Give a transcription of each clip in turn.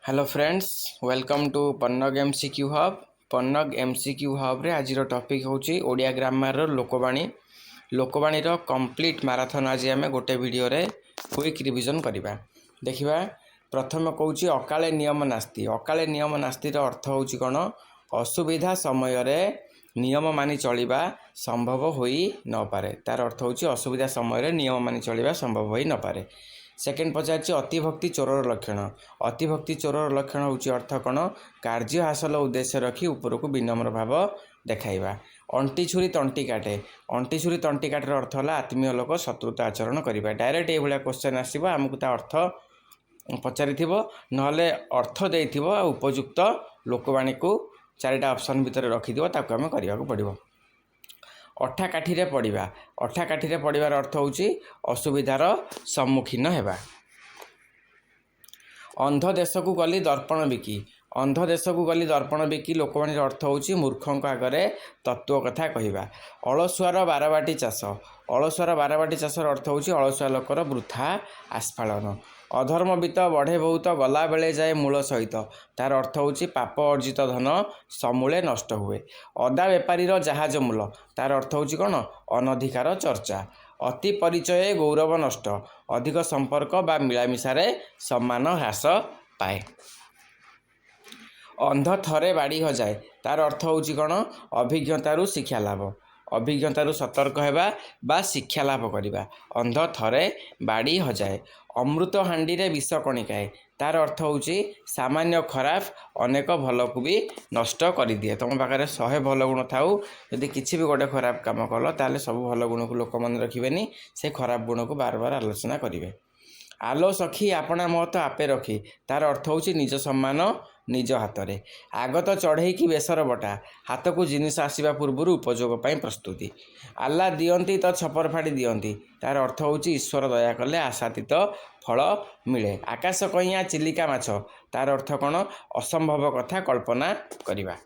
Hello friends, welcome to Pannag MCQ hub. Pannag MCQ hub रे आज topic होची ओडिया ग्रामर लोकवाणी। लोकवाणी रो कंप्लीट मैराथन आज आम गोटे वीडियो रे क्विक रिवीजन करबा। देखिबा प्रथम कहूची अकाले नियम नास्ति। अकाले नियम नास्ति रो अर्थ होची कोन? असुविधा समय रे नियम मानि चलिबा संभव होई न पारे। तार अर्थ होची असुविधा समय रे नियम मानि चलिबा संभव होई न पारे। सेकेंड पचार अतिभक्ति चोरर लक्षण। अतिभक्ति चोरर लक्षण हूँ अर्थ कौन? कार्य हासिल उद्देश्य रखी उपरको विनम्र भाव देखाइबा। अंटी छुरी तंटी काटे। अंटी छुरी तंटी काटर अर्थ है आत्मीय लोक शत्रुता आचरण करवा। डायरेक्ट ये क्वेश्चन आसो आमको ता अर्थ पचारि ना अर्थ दे उपयुक्त लोकवाणी को चारिटा ऑप्शन भितर रखिद ताको आम करने को पड़ो। अठा काठी पड़ा। अठा काठी पड़ार अर्थ होची असुविधार सम्मुखीन हेबा। अंध देश को गली दर्पण बिकी। अंध देश को गली दर्पण बिकी लोकवाणी अर्थ होची मूर्खों आगे तत्व कथा कहवा। अलसुआर बारबाटी चाष। अलसुआर बारबाटी चाषर अर्थ होची अलसुआ लोकर वृथा आस्फालन। अधर्मवित बढ़े बहुत गला बेले जाए मूल सहित। तार अर्थ होची पाप अर्जित धन समूले नष्ट हुए। अदा बेपारीर जहाज मूल। तार अर्थ होची कौन? अनधिकार चर्चा। अति परिचय गौरव नष्ट। अधिक संपर्क बा मिलामिशारे सम्मान ह्रास पाए। अंध थरे बाड़ी हजाए। तार अर्थ होची कौन? अभिज्ञतारू शिक्षा लाभ। अभिज्ञतारू सतर्क हेबा बा शिक्षा लाभ करिबा। अंध थरे बाड़ी हजाए। अमृत हांडी रे विष कणिकाए। तार अर्थ होची सामान्य खराब अनेक भल को भी नष्ट कर दिए। तुम पाखे 100 भल गुण थाऊ यदि किसी भी गोटे खराब कम कल ताले सब भल गुण को लोक मन रखिबेनी, से खराब गुण को बार बार आलोचना करेंगे। आलो सखी आपना महत आपे रखी। तार अर्थ होची निज सम्मान निज हाथ में। आगत चढ़ई की बेसर बटा। हाथ को जिनिस आसवा पूर्व उपयोग पर प्रस्तुति। आल्ला दियंती तो छपर फाड़ी दियंती। तार अर्थ होची ईश्वर दया कले आशातीत फल मिले। आकाश कइया चिलिका माछ। तार अर्थ कौन? असंभव कथा कल्पना करिबा।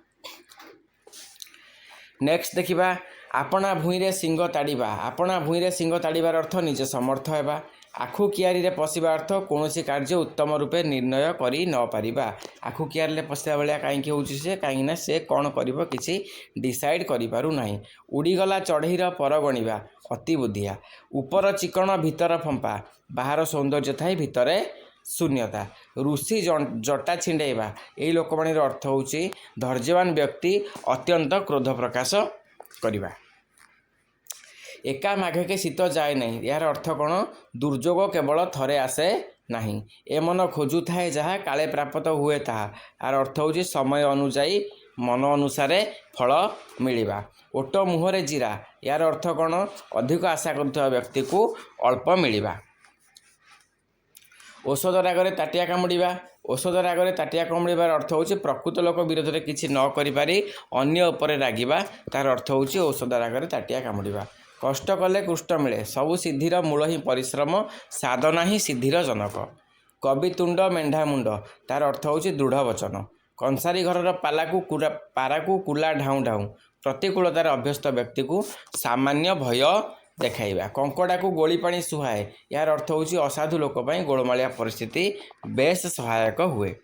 नेक्स्ट देखिबा आपना भूईरे सिंह ताड़ीबा। आपना भूईरे सिंह ताड़ीबार अर्थ निजे समर्थ हेबा। आखु कियारी रे पशिबा अर्थ कौनसी कार्य उत्तम रूपे निर्णय करि न पारिबा। आखु कियारी रे पशिबा बेलिया काईकि होउछि से काईना से कौन करिबो किछि डिसाइड करि पारु नाही। उड़ीगला चढ़ईर पर गणिबा। अति बुद्धिया। ऊपर चिकण भीतर फंपा। बाहर सौंदर्य थाई भितरे शून्यता। ऋषि जटा छिंडेइबा। एई लोकवाणीर अर्थ होउछि धैर्यवान व्यक्ति अत्यंत क्रोध प्रकाश करिबा। एका माघ के शीत जाए नहीं। यार अर्थ कौन? दुर्योग केवल थरे आसे नहीं। ए मन खोजु थाए जहाँ काले प्राप्त हुए ताहा। यार अर्थ होची समय अनुजाई मन अनुसारे फल मिलिबा। ओट मुहरे जीरा। यार अर्थ कौन? अधिक आशा करुवा व्यक्ति को अल्प मिलिबा। औषध रागरे ताटिया कामुड़िबा। औषध रागरे ताटिया कामुड़िबार अर्थ होची प्रकृत लोक विरोध में किसी न करि अन्य उपरे रागिबा। तार अर्थ होची औषध रागरे ताटिया कामुड़िबा। कष्ट कले कृष्ट मिले। सबु सिद्धिर मूल ही परिश्रम, साधना ही सिद्धिर जनक। कवितुंड मेढ़ा मुंड। तार अर्थ होची दृढ़ वचन। कंसारी घरर पाराकू कुला ढाऊ ढाऊ। प्रतिकूलतार अभ्यस्त व्यक्ति को सामान्य भय देखाइबा। कंकड़ा को गोली पानी सुहाए। यार अर्थ होची असाधु लोक पई गोलमालिया परिस्थिति बेस सहायक हुए।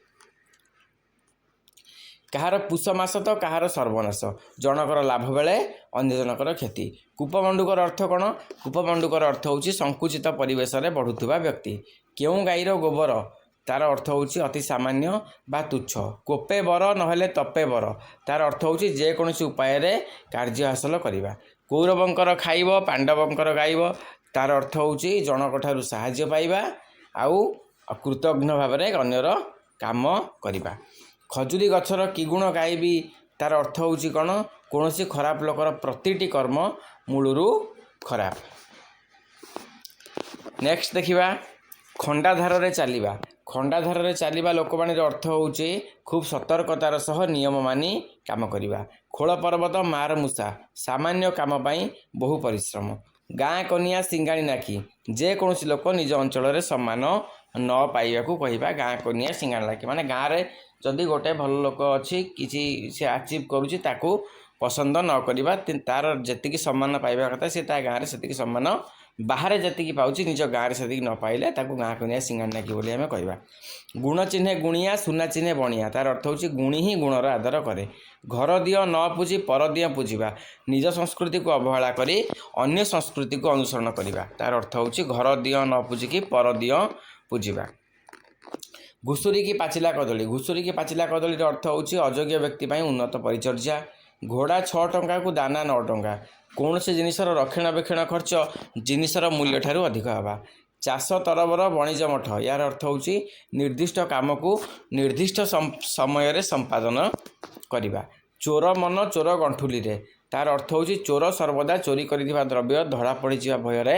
कहार पुष मास तो कहार सर्वनाश। जनकर लाभ बेले अन्य जनकर क्षति। कूपमंडूकर अर्थ कौन? कूपमंडूकर अर्थ होची संकुचित परिवेश में बढ़ुवा व्यक्ति। केउं गाईर गोबर। तार अर्थ होची अति सामान्य बा तुच्छ। कोपे बर नहेले तपे बर। तार अर्थ होची जेकोसी उपाय रे कार्य हासिल करिबा। कौरवंकर खाइब पांडवंकर गाइब। तार अर्थ होची जनकठारु साहाय्य पाइबा आउ कृतज्ञ भाव में अन्यर काम करिबा। खजुरी गछर कि गुण गाइबी। तार अर्थ होची कौन? कौनसी खराब लोकर प्रतिटी कर्म मूलरू खराब। नेक्स्ट देखिबा खंडाधार रे चलिबा। खंडाधार रे चलिबा लोकवाणी अर्थ होची खूब सतर्कतार सह नियम मानी काम करिबा। खोल पर्वत मार मूषा। सामान्य काम पाई बहु परिश्रम। गाँ कनिया सिंगाणी नाखी। जेकोसी लोक निज अंचल सम्मान न पाइबा को कहवा गाँ कनिया सिंगाणी नाखी। माने गाँ रे जदि गोटे भल लोक अच्छी किसी से अचीव करुच्ची ताकू पसंद न करवा। तार जेतिकी सम्मान पाइबा कथा से गाँव में से सम्मान ବାହାରେ ଯେତିକି ପାଉଛି ନିଜ ଗାଁରେ ସେତିକି ନ ପାଇଲେ ତାକୁ ଗାଁ କନିଆ ସିଙ୍ଗାଣି ନାକି ବୋଲି ଆମେ କହିବା। ଗୁଣ ଚିହ୍ନେ ଗୁଣିଆ ସୁନା ଚିହ୍ନେ ବଣିଆ, ତାର ଅର୍ଥ ହେଉଛି ଗୁଣି ହିଁ ଗୁଣର ଆଦର କରେ। ଘର ଦିଅ ନ ପୂଜି ପର ଦିଅ ପୂଜିବା, ନିଜ ସଂସ୍କୃତିକୁ ଅବହେଳା କରି ଅନ୍ୟ ସଂସ୍କୃତିକୁ ଅନୁସରଣ କରିବା, ତାର ଅର୍ଥ ହେଉଛି ଘର ଦିଅ ନ ପୂଜିକି ପର ଦିଅ ପୂଜିବା। ଘୁଷୁରିକି ପାଚିଲା କଦଳୀ, ଘୁଷୁରିକି ପାଚିଲା କଦଳୀର ଅର୍ଥ ହେଉଛି ଅଯୋଗ୍ୟ ବ୍ୟକ୍ତି ପାଇଁ ଉନ୍ନତ ପରିଚର୍ଯ୍ୟା। ଘୋଡ଼ା 6 ଟଙ୍କାକୁ ଦାନା 9 ଟଙ୍କା, କୌଣସି ଜିନିଷର ରକ୍ଷଣାବେକ୍ଷଣ ଖର୍ଚ୍ଚ ଜିନିଷର ମୂଲ୍ୟଠାରୁ ଅଧିକ ହେବା। ଚାଷ ତରବର ବଣିଜ ମଠ, ଏହାର ଅର୍ଥ ହେଉଛି ନିର୍ଦ୍ଦିଷ୍ଟ କାମକୁ ନିର୍ଦ୍ଦିଷ୍ଟ ସମୟରେ ସମ୍ପାଦନ କରିବା। ଚୋର ମନ ଚୋର ଗଣ୍ଠୁଲିରେ, ତାର ଅର୍ଥ ହେଉଛି ଚୋର ସର୍ବଦା ଚୋରି କରିଥିବା ଦ୍ରବ୍ୟ ଧରା ପଡ଼ିଯିବା ଭୟରେ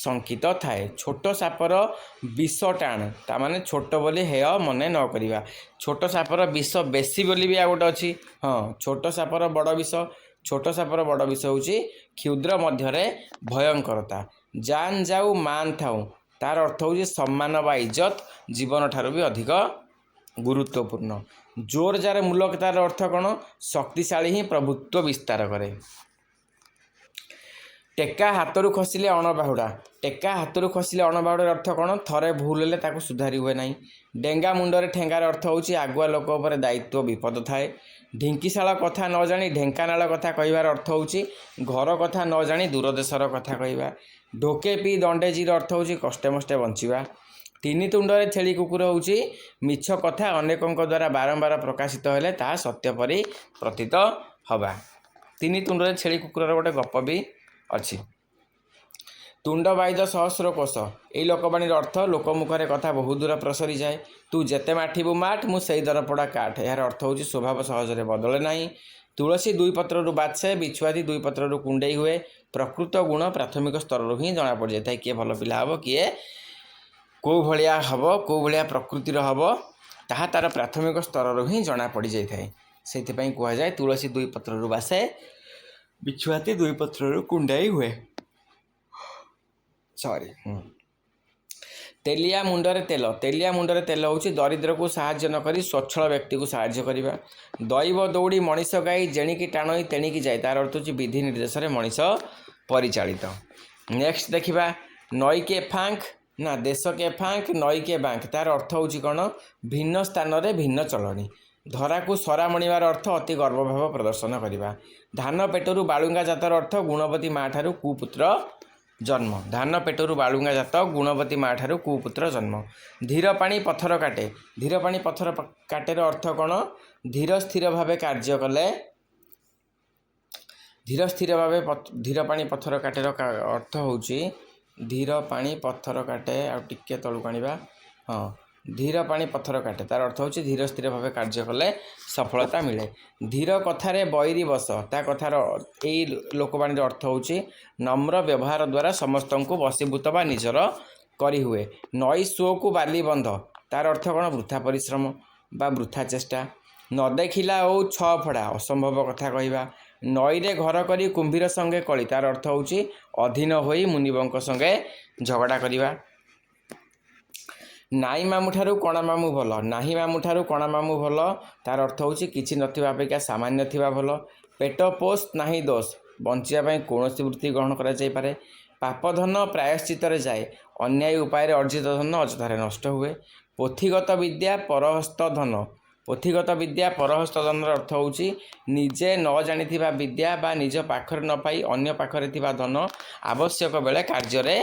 ଶଙ୍କିତ ଥାଏ। ଛୋଟ ସାପର ବିଷ ଟାଣ, ତାମାନେ ଛୋଟ ବୋଲି ହେୟ ମନେ ନ କରିବା। ଛୋଟ ସାପର ବିଷ ବେଶୀ ବୋଲି ବି ଆଉ ଗୋଟେ ଅଛି। ହଁ, ଛୋଟ ସାପର ବଡ଼ ବିଷ, ଛୋଟ ସାପର ବଡ଼ ବିଷ ହେଉଛି କ୍ଷୁଦ୍ର ମଧ୍ୟରେ ଭୟଙ୍କରତା। ଜାନ୍ ଯାଉ ମାନ ଥାଉ, ତାର ଅର୍ଥ ହେଉଛି ସମ୍ମାନ ବା ଇଜ୍ଜତ ଜୀବନଠାରୁ ବି ଅଧିକ ଗୁରୁତ୍ୱପୂର୍ଣ୍ଣ। ଜୋର ଯାର ମୂଲକ, ତାର ଅର୍ଥ କ'ଣ? ଶକ୍ତିଶାଳୀ ହିଁ ପ୍ରଭୁତ୍ୱ ବିସ୍ତାର କରେ। ଟେକା ହାତରୁ ଖସିଲେ ଅଣବାହୁଡ଼ା, ଟେକା ହାତରୁ ଖସିଲେ ଅଣବାହୁଡ଼ାର ଅର୍ଥ କ'ଣ? ଥରେ ଭୁଲ ହେଲେ ତାକୁ ସୁଧାରି ହୁଏ ନାହିଁ। ଡେଙ୍ଗା ମୁଣ୍ଡରେ ଠେଙ୍ଗାର ଅର୍ଥ ହେଉଛି ଆଗୁଆ ଲୋକ ଉପରେ ଦାୟିତ୍ୱ ବିପଦ ଥାଏ। ଢିଙ୍କିଶାଳ କଥା ନ ଜାଣି ଢେଙ୍କାନାଳ କଥା କହିବାର ଅର୍ଥ ହେଉଛି ଘର କଥା ନ ଜାଣି ଦୂର ଦେଶର କଥା କହିବା। ଢୋକେ ପିଇ ଦଣ୍ଡେ ଜିର ଅର୍ଥ ହେଉଛି କଷ୍ଟେ ମଷ୍ଟେ ବଞ୍ଚିବା। ତିନି ତୁଣ୍ଡରେ ଛେଳି କୁକୁର ହେଉଛି ମିଛ କଥା ଅନେକଙ୍କ ଦ୍ୱାରା ବାରମ୍ବାର ପ୍ରକାଶିତ ହେଲେ ତାହା ସତ୍ୟ ପରି ପ୍ରତୀତ ହେବା। ତିନି ତୁଣ୍ଡରେ ଛେଳି କୁକୁରର ଗୋଟେ ଗପ ବି ଅଛି। ତୁଣ୍ଡ ବାଇଦ ସହସ୍ର କୋଷ, ଏହି ଲୋକବାଣୀର ଅର୍ଥ ଲୋକମୁଖରେ କଥା ବହୁ ଦୂର ପ୍ରସରିଯାଏ। ତୁ ଯେତେ ମାଠିବୁ ମାଠ ମୁଁ ସେଇ ଦରପୋଡ଼ା କାଠ, ଏହାର ଅର୍ଥ ହେଉଛି ସ୍ୱଭାବ ସହଜରେ ବଦଳେ ନାହିଁ। ତୁଳସୀ 2 ପତ୍ରରୁ ବାଛେ, ବିଛୁଆତି 2 ପତ୍ରରୁ କୁଣ୍ଡେଇ ହୁଏ। ପ୍ରକୃତ ଗୁଣ ପ୍ରାଥମିକ ସ୍ତରରୁ ହିଁ ଜଣାପଡ଼ିଯାଇଥାଏ। କିଏ ଭଲ ପିଲା ହେବ, କିଏ କେଉଁ ଭଳିଆ ହେବ, କେଉଁ ଭଳିଆ ପ୍ରକୃତିର ହେବ, ତାହା ତା'ର ପ୍ରାଥମିକ ସ୍ତରରୁ ହିଁ ଜଣାପଡ଼ିଯାଇଥାଏ। ସେଇଥିପାଇଁ କୁହାଯାଏ ତୁଳସୀ 2 ପତ୍ରରୁ ବାଛେ, ବିଛୁଆତି 2 ପତ୍ରରୁ କୁଣ୍ଡେଇ ହୁଏ। ତେଲିଆ ମୁଣ୍ଡରେ ତେଲ, ତେଲିଆ ମୁଣ୍ଡରେ ତେଲ ହେଉଛି ଦରିଦ୍ରକୁ ସାହାଯ୍ୟ ନ କରି ସ୍ୱଚ୍ଛଳ ବ୍ୟକ୍ତିକୁ ସାହାଯ୍ୟ କରିବା। ଦୈବ ଦୌଡ଼ି ମଣିଷ ଗାଇ ଜେଣିକି ଟାଣଇ ତେଣିକି ଯାଏ, ତାର ଅର୍ଥ ହେଉଛି ବିଧି ନିର୍ଦ୍ଦେଶରେ ମଣିଷ ପରିଚାଳିତ। ନେକ୍ସଟ ଦେଖିବା ନଈକେ ଫାଙ୍କ ନା ଦେଶକେ ଫାଙ୍କ ନଈକେ ବାଙ୍କ, ତାର ଅର୍ଥ ହେଉଛି କ'ଣ? ଭିନ୍ନ ସ୍ଥାନରେ ଭିନ୍ନ ଚଳଣି। ଧରାକୁ ସରା ମଣିବାର ଅର୍ଥ ଅତି ଗର୍ବଭାବ ପ୍ରଦର୍ଶନ କରିବା। ଧାନ ପେଟରୁ ବାଳୁଙ୍ଗା ଜାତର ଅର୍ଥ ଗୁଣବତୀ ମା ଠାରୁ କୁପୁତ୍ର ଜନ୍ମ। ଧାନ ପେଟରୁ ବାଳୁଙ୍ଗା ଜାତ ଗୁଣବତୀ ମା ଠାରୁ କୁପୁତ୍ର ଜନ୍ମ। ଧୀର ପାଣି ପଥର କାଟେ, ଧୀର ପାଣି ପଥର କାଟେର ଅର୍ଥ କ'ଣ? ଧୀର ସ୍ଥିର ଭାବେ କାର୍ଯ୍ୟ କଲେ, ଧୀର ପାଣି ପଥର କାଟେର ଅର୍ଥ ହେଉଛି ଧୀର ପାଣି ପଥର କାଟେ, ଆଉ ଟିକେ ତଳକୁ ଆଣିବା। ହଁ, ଧୀର ପାଣି ପଥର କାଟେ, ତାର ଅର୍ଥ ହେଉଛି ଧୀର ସ୍ଥିର ଭାବେ କାର୍ଯ୍ୟ କଲେ ସଫଳତା ମିଳେ। ଧୀର କଥାରେ ବୈରୀ ବସ, ତା କଥାର ଏଇ ଲୋକବାଣୀର ଅର୍ଥ ହେଉଛି ନମ୍ର ବ୍ୟବହାର ଦ୍ୱାରା ସମସ୍ତଙ୍କୁ ବଶୀଭୂତ ବା ନିଜର କରିହୁଏ। ନଈ ସୁଅକୁ ବାଲି ବନ୍ଧ, ତାର ଅର୍ଥ କ'ଣ? ବୃଥା ପରିଶ୍ରମ ବା ବୃଥା ଚେଷ୍ଟା। ନ ଦେଖିଲା ଓ 6 ଫଡ଼ା, ଅସମ୍ଭବ କଥା କହିବା। ନଈରେ ଘର କରି କୁମ୍ଭୀର ସଙ୍ଗେ କଳି, ତାର ଅର୍ଥ ହେଉଛି ଅଧୀନ ହୋଇ ମୁନିବଙ୍କ ସଙ୍ଗେ ଝଗଡ଼ା କରିବା। ନାଇଁ ମାମୁଁ ଠାରୁ କଣା ମାମୁଁ ଭଲ, ନାହିଁ ମାମୁଁ ଠାରୁ କଣା ମାମୁଁ ଭଲ, ତାର ଅର୍ଥ ହେଉଛି କିଛି ନଥିବା ଅପେକ୍ଷା ସାମାନ୍ୟ ଥିବା ଭଲ। ପେଟ ପୋଷ ନାହିଁ ଦୋଷ, ବଞ୍ଚିବା ପାଇଁ କୌଣସି ବୃତ୍ତି ଗ୍ରହଣ କରାଯାଇପାରେ। ପାପ ଧନ ପ୍ରାୟଶ୍ଚିତରେ ଯାଏ, ଅନ୍ୟାୟ ଉପାୟରେ ଅର୍ଜିତ ଧନ ଅଯଥାରେ ନଷ୍ଟ ହୁଏ। ପୋଥିଗତ ବିଦ୍ୟା ପରହସ୍ତ ଧନ, ପୋଥିଗତ ବିଦ୍ୟା ପରହସ୍ତ ଧନର ଅର୍ଥ ହେଉଛି ନିଜେ ନ ଜାଣିଥିବା ବିଦ୍ୟା ବା ନିଜ ପାଖରେ ନ ପାଇ ଅନ୍ୟ ପାଖରେ ଥିବା ଧନ ଆବଶ୍ୟକ ବେଳେ କାର୍ଯ୍ୟରେ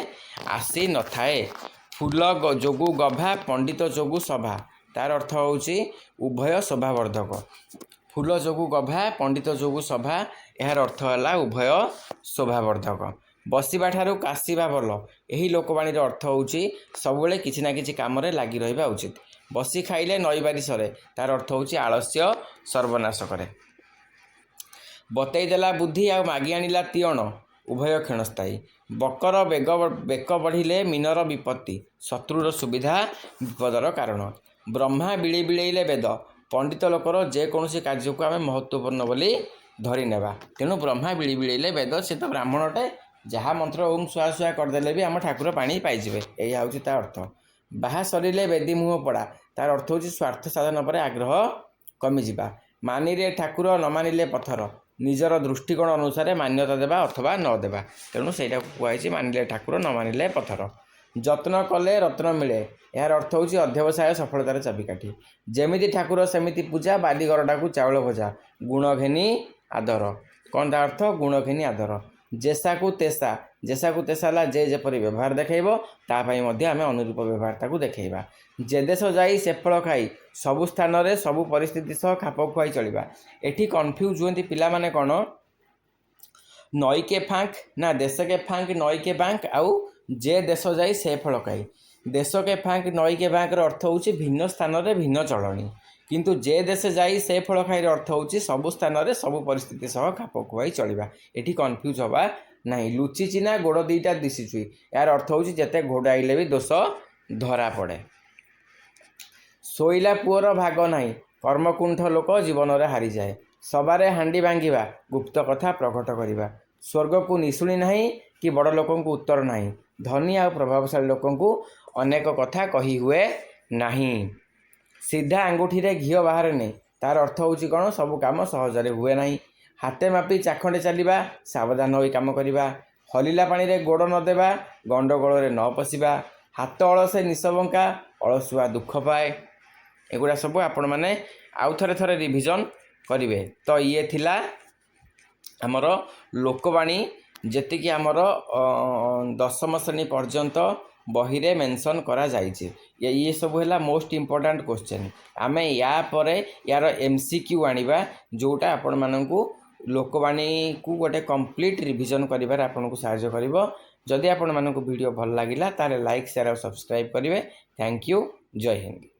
ଆସି ନଥାଏ। ଫୁଲ ଯୋଗୁ ଗଭା ପଣ୍ଡିତ ଯୋଗୁ ସଭା, ତାର ଅର୍ଥ ହେଉଛି ଉଭୟ ଶୋଭାବର୍ଦ୍ଧକ। ଫୁଲ ଯୋଗୁ ଗଭା ପଣ୍ଡିତ ଯୋଗୁ ସଭା, ଏହାର ଅର୍ଥ ହେଲା ଉଭୟ ଶୋଭାବର୍ଦ୍ଧକ। ବସିବା ଠାରୁ କାଶିବା ଭଲ, ଏହି ଲୋକବାଣୀର ଅର୍ଥ ହେଉଛି ସବୁବେଳେ କିଛି ନା କିଛି କାମରେ ଲାଗି ରହିବା ଉଚିତ। ବସି ଖାଇଲେ ନଈବାରି ସରେ, ତାର ଅର୍ଥ ହେଉଛି ଆଳସ୍ୟ ସର୍ବନାଶ କରେ। ବତେଇ ଦେଲା ବୁଦ୍ଧି ଆଉ ମାଗି ଆଣିଲା ତିଅଣ, ଉଭୟ କ୍ଷଣସ୍ଥାୟୀ। ବକର ବେକ ବଢ଼ିଲେ ମିନର ବିପତ୍ତି, ଶତ୍ରୁର ସୁବିଧା ବିପଦର କାରଣ। ବ୍ରହ୍ମା ବିଳି ବିଳେଇଲେ ବେଦ, ପଣ୍ଡିତ ଲୋକର ଯେକୌଣସି କାର୍ଯ୍ୟକୁ ଆମେ ମହତ୍ତ୍ୱପୂର୍ଣ୍ଣ ବୋଲି ଧରି ନେବା। ତେଣୁ ବ୍ରହ୍ମା ବିଳି ବିଳେଇଲେ ବେଦ, ସେ ତ ବ୍ରାହ୍ମଣଟେ, ଯାହା ମନ୍ତ୍ର ଓಂ ସୁଆ ସୁଆ କରିଦେଲେ ବି ଆମ ଠାକୁର ପାଣି ପାଇଯିବେ, ଏଇଆ ହେଉଛି ତା ଅର୍ଥ। ବାହା ସରିଲେ ବେଦି ମୁହଁ ପଡ଼ା, ତାର ଅର୍ଥ ହେଉଛି ସ୍ୱାର୍ଥ ସାଧନ ପରେ ଆଗ୍ରହ କମିଯିବା। ମାନିଲେ ଠାକୁର ନ ମାନିଲେ ପଥର, ନିଜର ଦୃଷ୍ଟିकोण ଅନୁସାରେ ମାନ୍ୟତା ଦେବା ଅଥବା ନ ଦେବା। ତେଣୁ ସେଇଟାକୁ କୁହାଯାଇଛି ମାନିଲେ ଠାକୁର ନ ମାନିଲେ ପଥର। ଯତ୍ନ କଲେ ରତ୍ନ ମିଳେ, ଏହାର ଅର୍ଥ ହେଉଛି ଅଧ୍ୟବସାୟ ସଫଳତାର ଚାବିକାଠି। ଯେମିତି ଠାକୁର ସେମିତି ପୂଜା, ବାଲିଗରଟାକୁ ଚାଉଳ ଭଜା, ଗୁଣ ଘେନି ଆଦର। କ'ଣ ତା ଅର୍ଥ? ଗୁଣ ଘେନି ଆଦର। ଯେସାକୁ ତେସା, ଯେସାକୁ ତେସା ହେଲା ଯେ ଯେପରି ବ୍ୟବହାର ଦେଖାଇବ ତା ପାଇଁ ମଧ୍ୟ ଆମେ ଅନୁରୂପ ବ୍ୟବହାର ତାକୁ ଦେଖାଇବା। ଯେ ଦେଶ ଯାଇ ସେ ଫଳ ଖାଇ, ସବୁ ସ୍ଥାନରେ ସବୁ ପରିସ୍ଥିତି ସହ ଖାପ ଖୁଆଇ ଚଳିବା। ଏଠି କନଫ୍ୟୁଜ୍ ହୁଅନ୍ତି ପିଲାମାନେ, କ'ଣ ନଈକେ ଫାଙ୍କ ନା ଦେଶକେ ଫାଙ୍କ ନଈକେ ବାଙ୍କ, ଆଉ ଯେ ଦେଶ ଯାଇ ସେ ଫଳ ଖାଇ। ଦେଶକେ ଫାଙ୍କ ନଈକେ ବାଙ୍କର ଅର୍ଥ ହେଉଛି ଭିନ୍ନ ସ୍ଥାନରେ ଭିନ୍ନ ଚଳଣି, କିନ୍ତୁ ଯେ ଦେଶ ଯାଇ ସେ ଫଳ ଖାଇର ଅର୍ଥ ହେଉଛି ସବୁ ସ୍ଥାନରେ ସବୁ ପରିସ୍ଥିତି ସହ ଖାପ ଖୁଆଇ ଚଳିବା। ଏଠି କନଫ୍ୟୁଜ୍ ହେବା ନାହିଁ। ଲୁଚିଛି ନା ଗୋଡ଼ ଦୁଇଟା ଦିଶିଛି, ଏହାର ଅର୍ଥ ହେଉଛି ଯେତେ ଘୋଡ଼ାଇଲେ ବି ଦୋଷ ଧରା ପଡ଼େ। ଶୋଇଲା ପୁଅର ଭାଗ ନାହିଁ, କର୍ମକୁଣ୍ଠ ଲୋକ ଜୀବନରେ ହାରିଯାଏ। ସବାରେ ହାଣ୍ଡି ଭାଙ୍ଗିବା, ଗୁପ୍ତ କଥା ପ୍ରକଟ କରିବା। ସ୍ୱର୍ଗକୁ ନିଶୁଣି ନାହିଁ କି ବଡ଼ ଲୋକଙ୍କୁ ଉତ୍ତର ନାହିଁ। ଧନୀ ଆଉ ପ୍ରଭାବଶାଳୀ ଲୋକଙ୍କୁ ଅନେକ କଥା କହି ହୁଏ ନାହିଁ। ସିଧା ଆଙ୍ଗୁଠିରେ ଘିଅ ବାହାରେନି, ତାର ଅର୍ଥ ହେଉଛି କ'ଣ? ସବୁ କାମ ସହଜରେ ହୁଏ ନାହିଁ। ହାତେ ମାପି ଚାଖଣ୍ଡେ ଚାଲିବା, ସାବଧାନ ହୋଇ କାମ କରିବା। ହଲିଲା ପାଣିରେ ଗୋଡ଼ ନ ଦେବା, ଗଣ୍ଡଗୋଳରେ ନ ପଶିବା। ହାତ ଅଳସେ ନିଶ ବଙ୍କା, ଅଳସୁଆ ଦୁଃଖ ପାଏ। ଏଗୁଡ଼ା ସବୁ ଆପଣମାନେ ଆଉ ଥରେ ରିଭିଜନ୍ କରିବେ। ତ ଇଏ ଥିଲା ଆମର ଲୋକବାଣୀ, ଯେତିକି ଆମର 10ମ ଶ୍ରେଣୀ ପର୍ଯ୍ୟନ୍ତ ବହିରେ ମେନସନ୍ କରାଯାଇଛି। ଇଏ ସବୁ ହେଲା ମୋଷ୍ଟ ଇମ୍ପୋର୍ଟାଣ୍ଟ କ୍ୱେଶ୍ଚନ୍। ଆମେ ୟା ପରେ ୟାର MCQ ଆଣିବା, ଯେଉଁଟା ଆପଣମାନଙ୍କୁ ଲୋକବାଣୀକୁ ଗୋଟେ କମ୍ପ୍ଲିଟ୍ ରିଭିଜନ୍ କରିବାରେ ଆପଣଙ୍କୁ ସାହାଯ୍ୟ କରିବ। ଯଦି ଆପଣମାନଙ୍କୁ ଭିଡ଼ିଓ ଭଲ ଲାଗିଲା ତାହେଲେ ଲାଇକ୍, ସେୟାର ଆଉ ସବସ୍କ୍ରାଇବ୍ କରିବେ। Thank you. ଜୟ ହିନ୍ଦ।